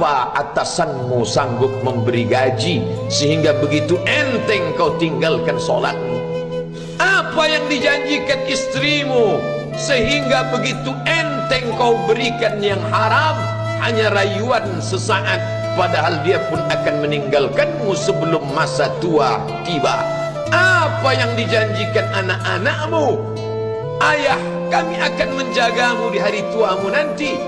Apa atasanmu sanggup memberi gaji sehingga begitu enteng kau tinggalkan solatmu? Apa yang dijanjikan istrimu sehingga begitu enteng kau berikan yang haram? Hanya rayuan sesaat, padahal dia pun akan meninggalkanmu sebelum masa tua tiba. Apa yang dijanjikan anak-anakmu? Ayah, kami akan menjagamu di hari tuamu nanti,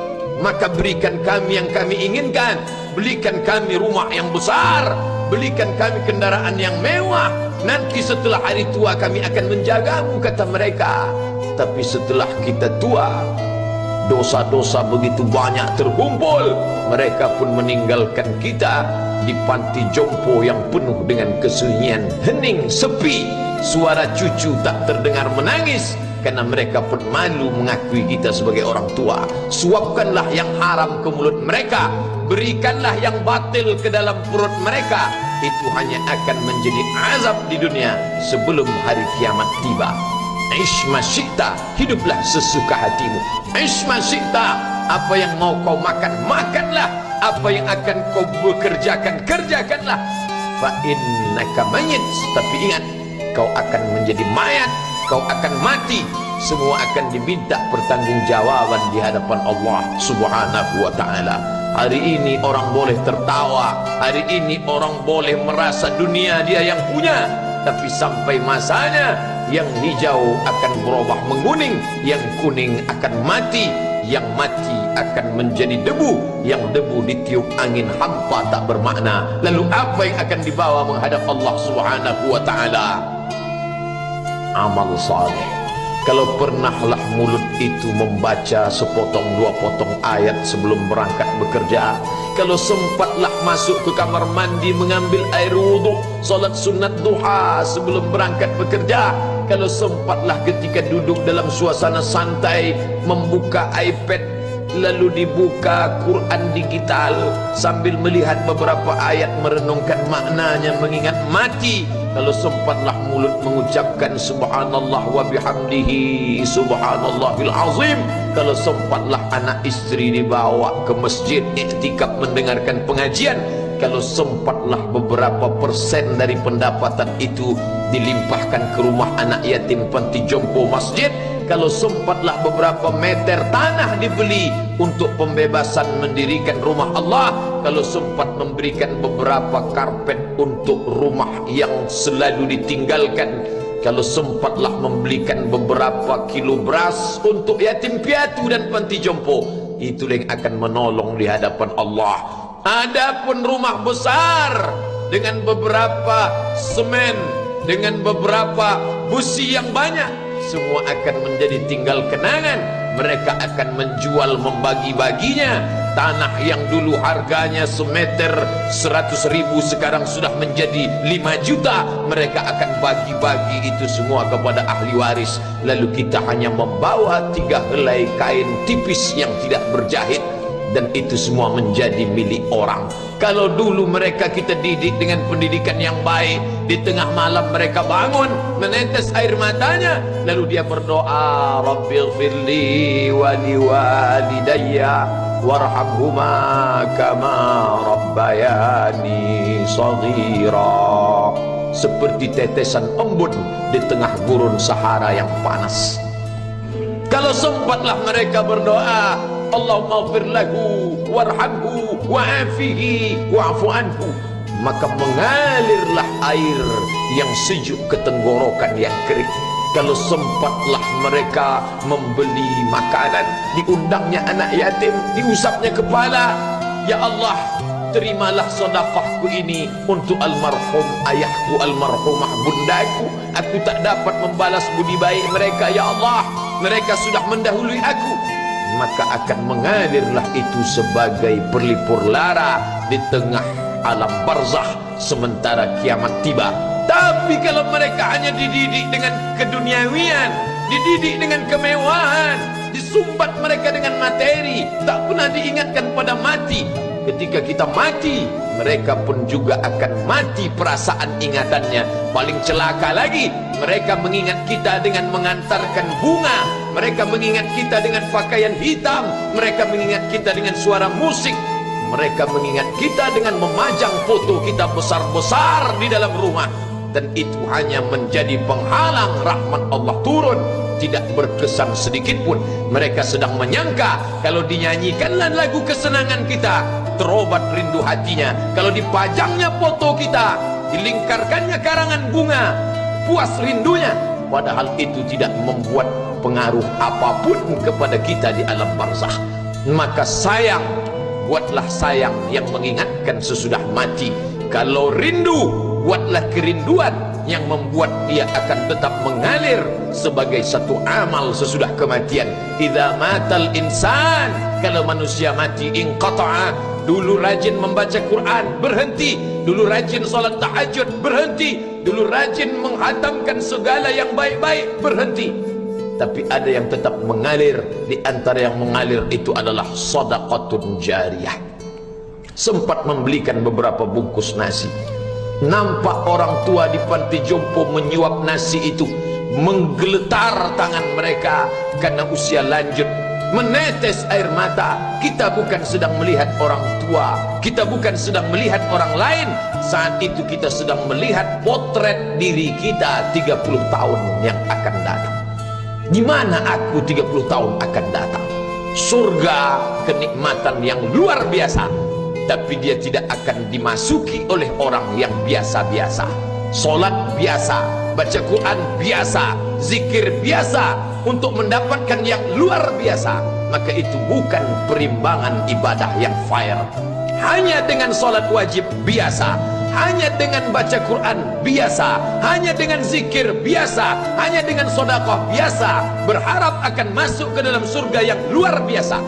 maka berikan kami yang kami inginkan. Belikan kami rumah yang besar, belikan kami kendaraan yang mewah. Nanti setelah hari tua kami akan menjagamu, kata mereka. Tapi setelah kita tua, dosa-dosa begitu banyak terkumpul, mereka pun meninggalkan kita di panti jompo yang penuh dengan kesunyian, hening, sepi. Suara cucu tak terdengar menangis, karena mereka pun malu mengakui kita sebagai orang tua. Suapkanlah yang haram ke mulut mereka, berikanlah yang batil ke dalam perut mereka. Itu hanya akan menjadi azab di dunia sebelum hari kiamat tiba. Ish masyikta, hiduplah sesuka hatimu. Ish masyikta, apa yang mau kau makan, makanlah. Apa yang akan kau bekerjakan, kerjakanlah. Fa innaka mayyit, tapi ingat, kau akan menjadi mayat, kau akan mati. Semua akan diminta pertanggungjawaban di hadapan Allah Subhanahu wa ta'ala. Hari ini orang boleh tertawa, hari ini orang boleh merasa dunia dia yang punya, tapi sampai masanya yang hijau akan berubah menguning, yang kuning akan mati, yang mati akan menjadi debu, yang debu ditiup angin hampa tak bermakna. Lalu apa yang akan dibawa menghadap Allah Subhanahu wa ta'ala? Amal saleh. Kalau pernahlah mulut itu membaca sepotong dua potong ayat sebelum berangkat bekerja, kalau sempatlah masuk ke kamar mandi mengambil air wudhu, solat sunat duha sebelum berangkat bekerja, kalau sempatlah ketika duduk dalam suasana santai membuka iPad lalu dibuka Quran digital sambil melihat beberapa ayat merenungkan maknanya mengingat mati, kalau sempatlah mulut mengucapkan subhanallah wa bihamdihi subhanallahil azim, kalau sempatlah anak istri dibawa ke masjid iktikaf mendengarkan pengajian, kalau sempatlah beberapa persen dari pendapatan itu dilimpahkan ke rumah anak yatim panti jompo masjid, kalau sempatlah beberapa meter tanah dibeli untuk pembebasan mendirikan rumah Allah, kalau sempat memberikan beberapa karpet untuk rumah yang selalu ditinggalkan, kalau sempatlah membelikan beberapa kilo beras untuk yatim piatu dan panti jompo, itulah yang akan menolong di hadapan Allah. Adapun rumah besar dengan beberapa semen, dengan beberapa busi yang banyak, semua akan menjadi tinggal kenangan. Mereka akan menjual, membagi-baginya. Tanah yang dulu harganya semeter 100.000 sekarang sudah menjadi 5 juta. Mereka akan bagi-bagi itu semua kepada ahli waris. Lalu kita hanya membawa 3 helai kain tipis yang tidak berjahit, dan itu semua menjadi milik orang. Kalau dulu mereka kita didik dengan pendidikan yang baik, di tengah malam mereka bangun menetes air matanya, lalu dia berdoa, Rabbighfirli wa liwalidayya warhamhuma kama rabbayani shaghira, seperti tetesan embun di tengah gurun Sahara yang panas. Kalau sempatlah mereka berdoa, Allahumma ighfir lahu warhamhu wa'afihi wa'fu anhu, maka mengalirlah air yang sejuk ke tenggorokan yang kering. Kalau sempatlah mereka membeli makanan, diundangnya anak yatim, diusapnya kepala, ya Allah, terimalah sedekahku ini untuk almarhum ayahku, almarhumah bundaku. Aku tak dapat membalas budi baik mereka, ya Allah, mereka sudah mendahului aku. Maka akan mengalirlah itu sebagai perlipur lara di tengah alam barzakh sementara kiamat tiba. Tapi kalau mereka hanya dididik dengan keduniawian, dididik dengan kemewahan, disumbat mereka dengan materi, tak pernah diingatkan pada mati. Ketika kita mati, mereka pun juga akan mati perasaan ingatannya. Paling celaka lagi, mereka mengingat kita dengan mengantarkan bunga, mereka mengingat kita dengan pakaian hitam, mereka mengingat kita dengan suara musik. Mereka mengingat kita dengan memajang foto kita besar-besar di dalam rumah, dan itu hanya menjadi penghalang rahmat Allah turun, tidak berkesan sedikit pun. Mereka sedang menyangka kalau dinyanyikanlah lagu kesenangan kita, terobat rindu hatinya. Kalau dipajangnya foto kita, dilingkarkannya karangan bunga, puas rindunya. Padahal itu tidak membuat pengaruh apapun kepada kita di alam barzakh. Maka sayang, buatlah sayang yang mengingatkan sesudah mati. Kalau rindu, buatlah kerinduan yang membuat dia akan tetap mengalir sebagai satu amal sesudah kematian. Idza matal insan, kalau manusia mati, inqata'a. Dulu rajin membaca Quran, berhenti. Dulu rajin salat tahajud, berhenti. Dulu rajin menghatamkan segala yang baik-baik, berhenti. Tapi ada yang tetap mengalir. Di antara yang mengalir itu adalah sedekatun jariyah. Sempat membelikan beberapa bungkus nasi, nampak orang tua di panti jompo menyuap nasi itu, menggeletar tangan mereka karena usia lanjut, menetes air mata. Kita bukan sedang melihat orang tua, kita bukan sedang melihat orang lain. Saat itu kita sedang melihat potret diri kita 30 tahun yang akan datang. Di mana aku 30 tahun akan datang? Surga, kenikmatan yang luar biasa, tapi dia tidak akan dimasuki oleh orang yang biasa-biasa. Solat biasa, baca Quran biasa, zikir biasa, untuk mendapatkan yang luar biasa, maka itu bukan perimbangan ibadah yang fair. Hanya dengan solat wajib biasa, hanya dengan baca Quran biasa, hanya dengan zikir biasa, hanya dengan sedekah biasa, berharap akan masuk ke dalam surga yang luar biasa,